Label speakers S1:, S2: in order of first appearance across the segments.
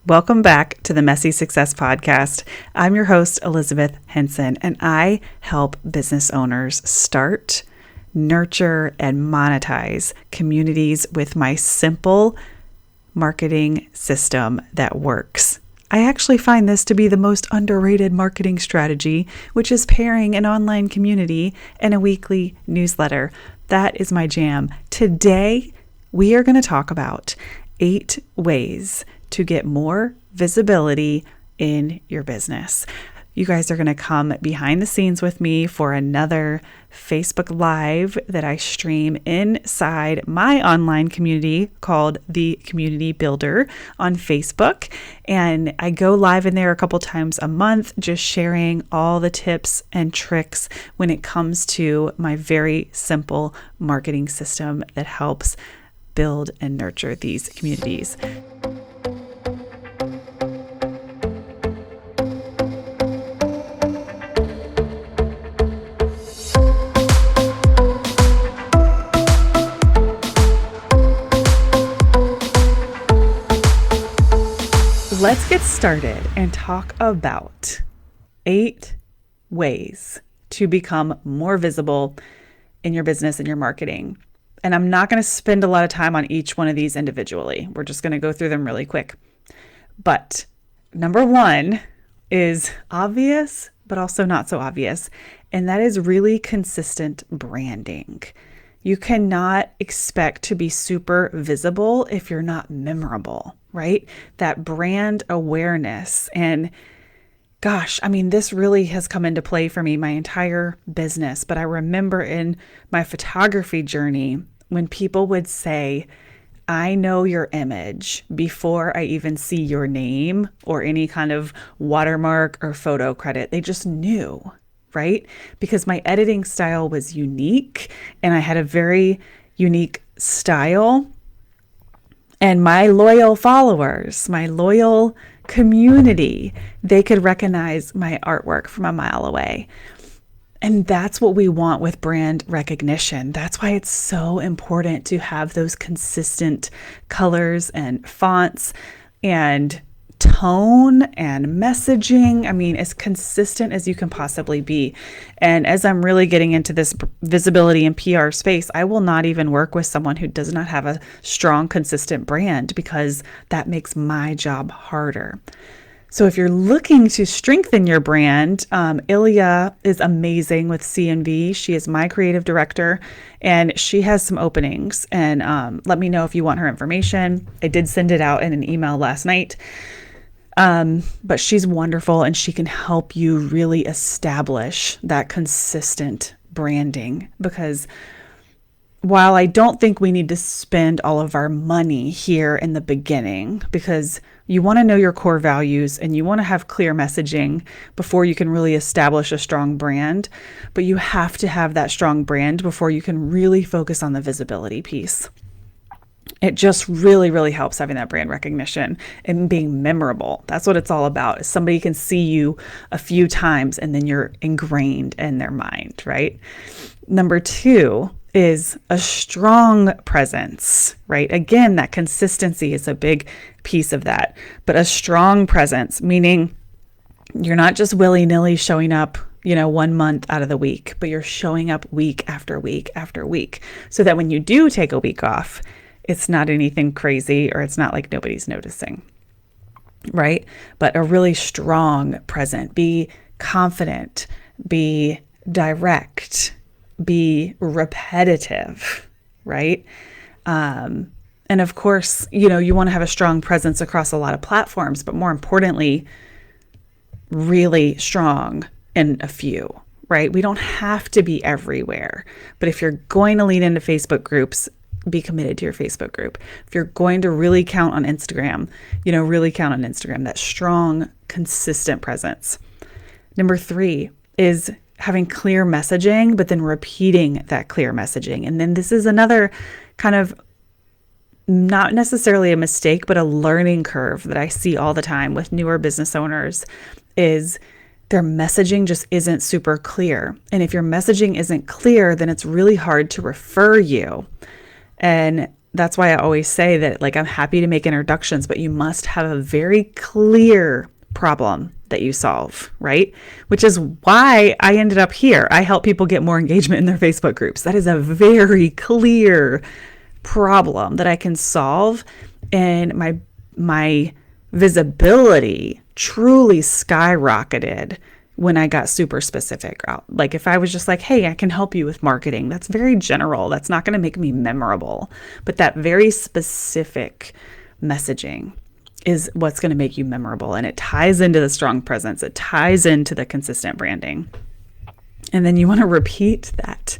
S1: Welcome back to the Messy Success Podcast. I'm your host, Elizabeth Henson, and I help business owners start, nurture, and monetize communities with my simple marketing system that works. I actually find this to be the most underrated marketing strategy, which is pairing an online community and a weekly newsletter. That is my jam. Today, we are going to talk about 8 ways to get more visibility in your business. You guys are going to come behind the scenes with me for another Facebook Live that I stream inside my online community called the Community Builder on Facebook. And I go live in there a couple times a month, just sharing all the tips and tricks when it comes to my very simple marketing system that helps build and nurture these communities. Let's get started and talk about 8 ways to become more visible in your business and your marketing. And I'm not going to spend a lot of time on each one of these individually. We're just going to go through them really quick. But number 1 is obvious, but also not so obvious. And that is really consistent branding. You cannot expect to be super visible if you're not memorable, right? That brand awareness. And gosh, I mean, this really has come into play for me my entire business. But I remember in my photography journey when people would say, I know your image before I even see your name or any kind of watermark or photo credit. They just knew, right? Because my editing style was unique and I had a very unique style. And my loyal followers, my loyal community, they could recognize my artwork from a mile away. And that's what we want with brand recognition. That's why it's so important to have those consistent colors and fonts and tone and messaging. I mean, as consistent as you can possibly be. And as I'm really getting into this visibility and PR space, I will not even work with someone who does not have a strong, consistent brand because that makes my job harder. So if you're looking to strengthen your brand, Ilya is amazing with CNV. She is my creative director and she has some openings. And let me know if you want her information. I did send it out in an email last night. But she's wonderful and she can help you really establish that consistent branding, because while I don't think we need to spend all of our money here in the beginning, because you want to know your core values and you want to have clear messaging before you can really establish a strong brand, but you have to have that strong brand before you can really focus on the visibility piece. It just really, really helps having that brand recognition and being memorable. That's what it's all about. Somebody can see you a few times and then you're ingrained in their mind, right? Number 2 is a strong presence, right? Again, that consistency is a big piece of that, but a strong presence, meaning you're not just willy-nilly showing up, 1 month out of the week, but you're showing up week after week after week, so that when you do take a week off, it's not anything crazy or it's not like nobody's noticing, right? But a really strong present, be confident, be direct, be repetitive, right? And of course, you want to have a strong presence across a lot of platforms, but more importantly, really strong in a few, right? We don't have to be everywhere, but if you're going to lean into Facebook groups, be committed to your Facebook group. If you're going to really count on Instagram, really count on Instagram, that strong, consistent presence. Number 3 is having clear messaging, but then repeating that clear messaging. And then this is another kind of not necessarily a mistake, but a learning curve that I see all the time with newer business owners is their messaging just isn't super clear. And if your messaging isn't clear, then it's really hard to refer you. And that's why I always say that, like, I'm happy to make introductions, but you must have a very clear problem that you solve, right? Which is why I ended up here. I help people get more engagement in their Facebook groups. That is a very clear problem that I can solve, and my visibility truly skyrocketed when I got super specific. Like if I was just like, hey, I can help you with marketing, that's very general. That's not going to make me memorable. But that very specific messaging is what's going to make you memorable. And it ties into the strong presence. It ties into the consistent branding. And then you want to repeat that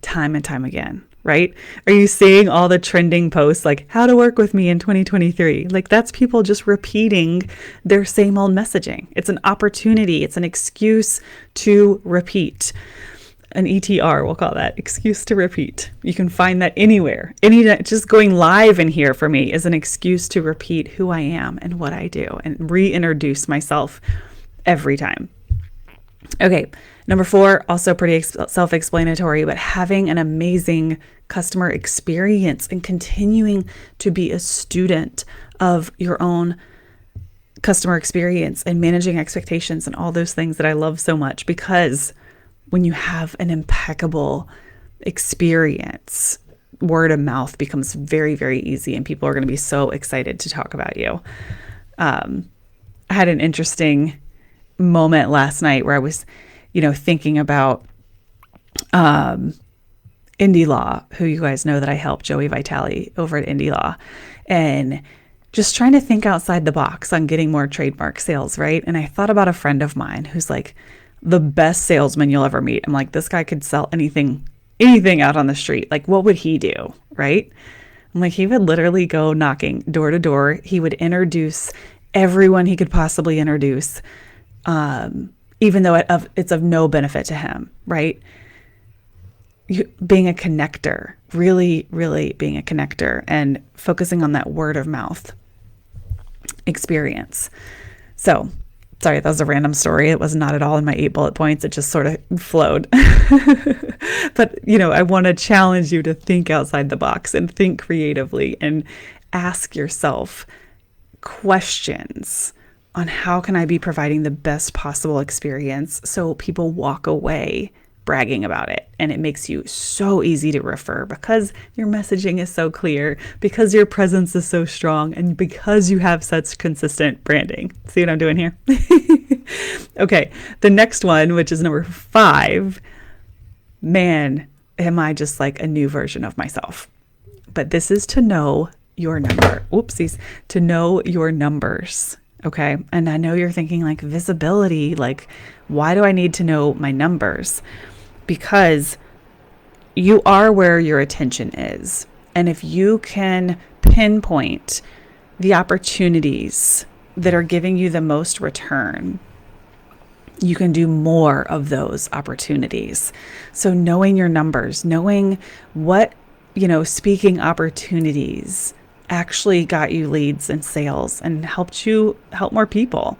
S1: time and time again, right? Are you seeing all the trending posts like how to work with me in 2023? Like that's people just repeating their same old messaging. It's an opportunity. It's an excuse to repeat. An ETR, we'll call that, excuse to repeat. You can find that anywhere. Just going live in here for me is an excuse to repeat who I am and what I do and reintroduce myself every time. Okay, number 4, also pretty self-explanatory, but having an amazing customer experience and continuing to be a student of your own customer experience and managing expectations and all those things that I love so much, because when you have an impeccable experience, word of mouth becomes very, very easy, and people are going to be so excited to talk about you. I had an interesting moment last night where I was, thinking about Indie Law, who you guys know that I help, Joey Vitale over at Indie Law, and just trying to think outside the box on getting more trademark sales, right? And I thought about a friend of mine who's like the best salesman you'll ever meet. I'm like, this guy could sell anything out on the street. Like, what would he do, right? I'm like, he would literally go knocking door to door. He would introduce everyone he could possibly introduce, even though it's of no benefit to him, right? Being a connector, really, really being a connector and focusing on that word of mouth experience. So, sorry, that was a random story. It was not at all in my 8 bullet points. It just sort of flowed. But, I want to challenge you to think outside the box and think creatively and ask yourself questions on how can I be providing the best possible experience so people walk away bragging about it. And it makes you so easy to refer because your messaging is so clear, because your presence is so strong, and because you have such consistent branding. See what I'm doing here? Okay, the next one, which is number 5, man, am I just like a new version of myself. But this is to know your number. Oopsies. To know your numbers. Okay. And I know you're thinking like visibility, like, why do I need to know my numbers? Because you are where your attention is. And if you can pinpoint the opportunities that are giving you the most return, you can do more of those opportunities. So knowing your numbers, knowing what, speaking opportunities actually got you leads and sales and helped you help more people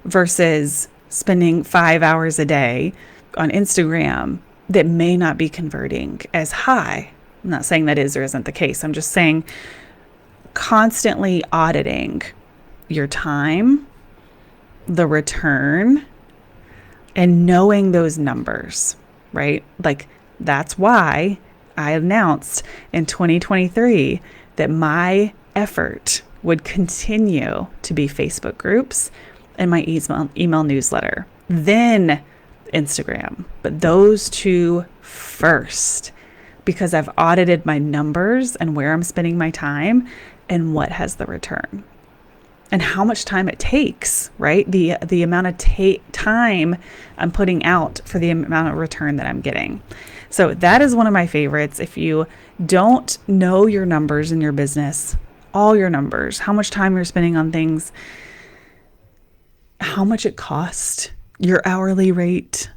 S1: versus spending 5 hours a day on Instagram that may not be converting as high. I'm not saying that is or isn't the case. I'm just saying constantly auditing your time, the return, and knowing those numbers, right? Like that's why I announced in 2023 that my effort would continue to be Facebook groups and my email newsletter, then Instagram, but those 2 first, because I've audited my numbers and where I'm spending my time and what has the return and how much time it takes, right? The amount of time I'm putting out for the amount of return that I'm getting. So that is one of my favorites. If you don't know your numbers in your business, all your numbers, how much time you're spending on things, how much it costs, your hourly rate,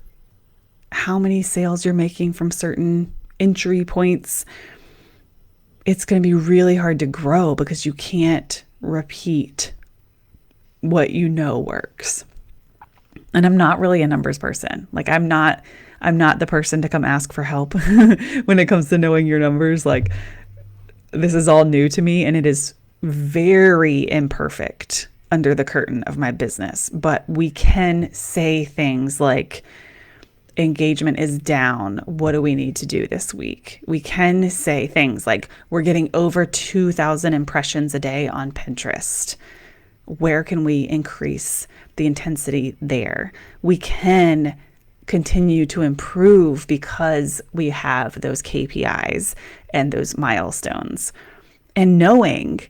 S1: how many sales you're making from certain entry points, it's going to be really hard to grow because you can't repeat what you know works. And I'm not really a numbers person. Like I'm not the person to come ask for help when it comes to knowing your numbers. Like this is all new to me, and it is very imperfect under the curtain of my business. But we can say things like, engagement is down. What do we need to do this week? We can say things like, we're getting over 2,000 impressions a day on Pinterest. Where can we increase the intensity there? We can continue to improve because we have those KPIs and those milestones. And knowing,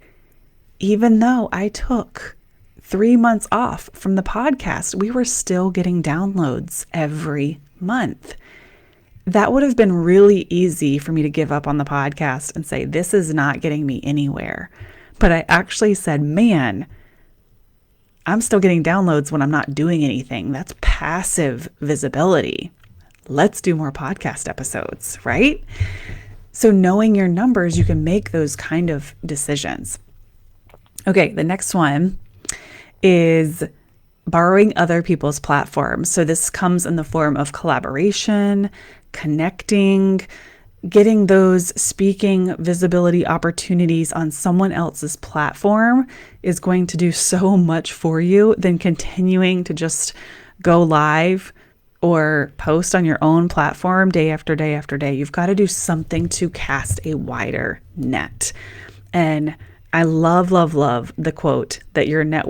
S1: even though I took 3 months off from the podcast, we were still getting downloads every month. That would have been really easy for me to give up on the podcast and say, this is not getting me anywhere. But I actually said, man, I'm still getting downloads when I'm not doing anything. That's passive visibility. Let's do more podcast episodes, right? So knowing your numbers, you can make those kind of decisions. Okay, the next one is borrowing other people's platforms. So this comes in the form of collaboration, connecting, getting those speaking visibility opportunities on someone else's platform is going to do so much for you than continuing to just go live or post on your own platform day after day after day. You've got to do something to cast a wider net. And I love, love, love the quote that your net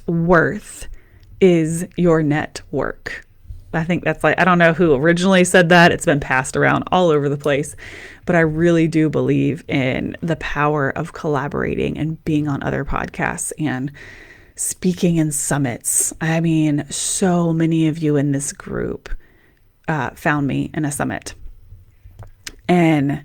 S1: worth is your network. I think that's I don't know who originally said that. It's been passed around all over the place, but I really do believe in the power of collaborating and being on other podcasts and speaking in summits. I mean, so many of you in this group found me in a summit, and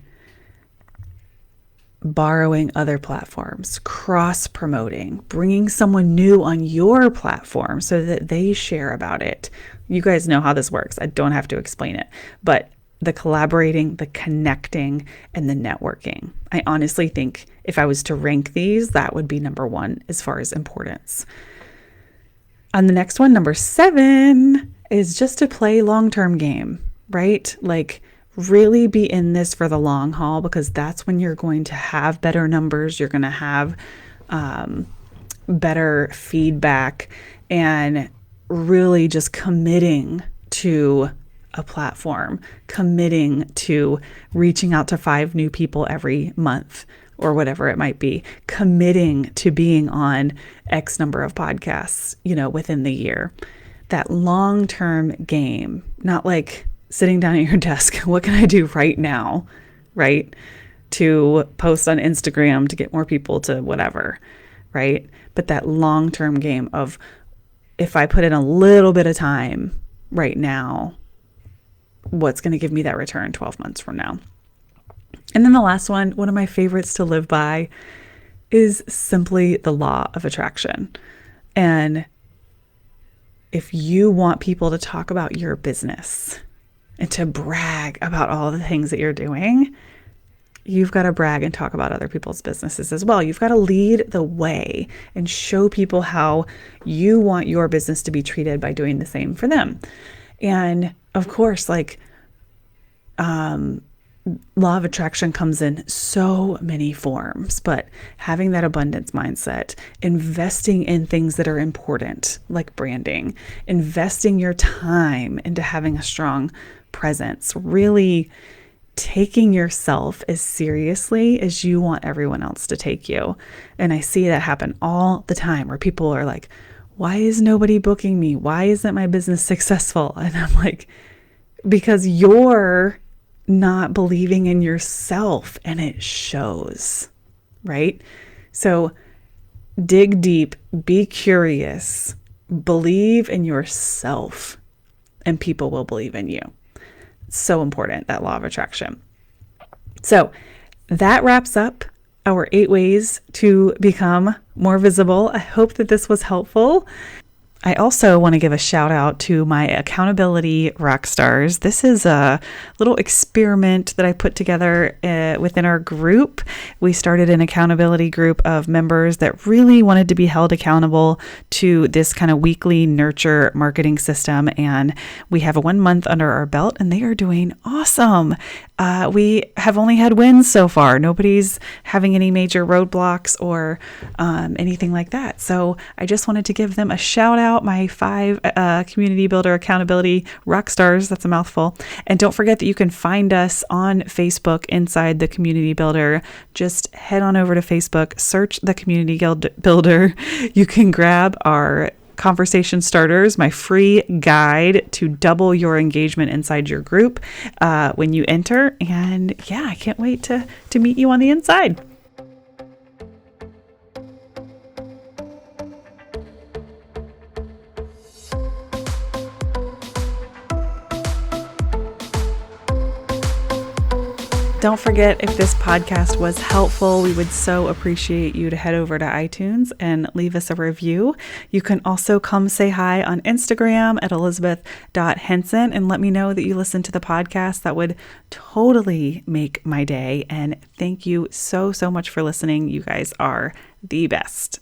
S1: borrowing other platforms, cross-promoting, bringing someone new on your platform so that they share about it. You guys know how this works. I don't have to explain it, but the collaborating, the connecting, and the networking. I honestly think if I was to rank these, that would be number one as far as importance. On the next one, number 7, is just to play long-term game, right? Like, really be in this for the long haul, because that's when you're going to have better numbers. You're going to have better feedback, and really just committing to a platform, committing to reaching out to 5 new people every month or whatever it might be, committing to being on X number of podcasts, within the year. That long-term game, not like sitting down at your desk, what can I do right now, right? To post on Instagram to get more people to whatever, right? But that long-term game of, if I put in a little bit of time right now, what's going to give me that return 12 months from now? And then the last one of my favorites to live by, is simply the law of attraction. And if you want people to talk about your business and to brag about all the things that you're doing, you've got to brag and talk about other people's businesses as well. You've got to lead the way and show people how you want your business to be treated by doing the same for them. And of course, law of attraction comes in so many forms, but having that abundance mindset, investing in things that are important, like branding, investing your time into having a strong presence, really taking yourself as seriously as you want everyone else to take you. And I see that happen all the time, where people are like, why is nobody booking me? Why isn't my business successful? And I'm like, because you're not believing in yourself, and it shows, right? So dig deep, be curious, believe in yourself, and people will believe in you. It's so important, that law of attraction. So that wraps up our 8 ways to become more visible. I hope that this was helpful. I also want to give a shout out to my accountability rock stars. This is a little experiment that I put together within our group. We started an accountability group of members that really wanted to be held accountable to this kind of weekly nurture marketing system. And we have 1 month under our belt, and they are doing awesome. we have only had wins so far. Nobody's having any major roadblocks or anything like that. So I just wanted to give them a shout out, my 5 community builder accountability rock stars. That's a mouthful. And don't forget that you can find us on Facebook inside the Community Builder. Just head on over to Facebook, search the Community Builder. You can grab our Conversation Starters, my free guide to double your engagement inside your group when you enter. And yeah, I can't wait to meet you on the inside. Don't forget, if this podcast was helpful, we would so appreciate you to head over to iTunes and leave us a review. You can also come say hi on Instagram at elizabeth.henson and let me know that you listened to the podcast. That would totally make my day. And thank you so much for listening. You guys are the best.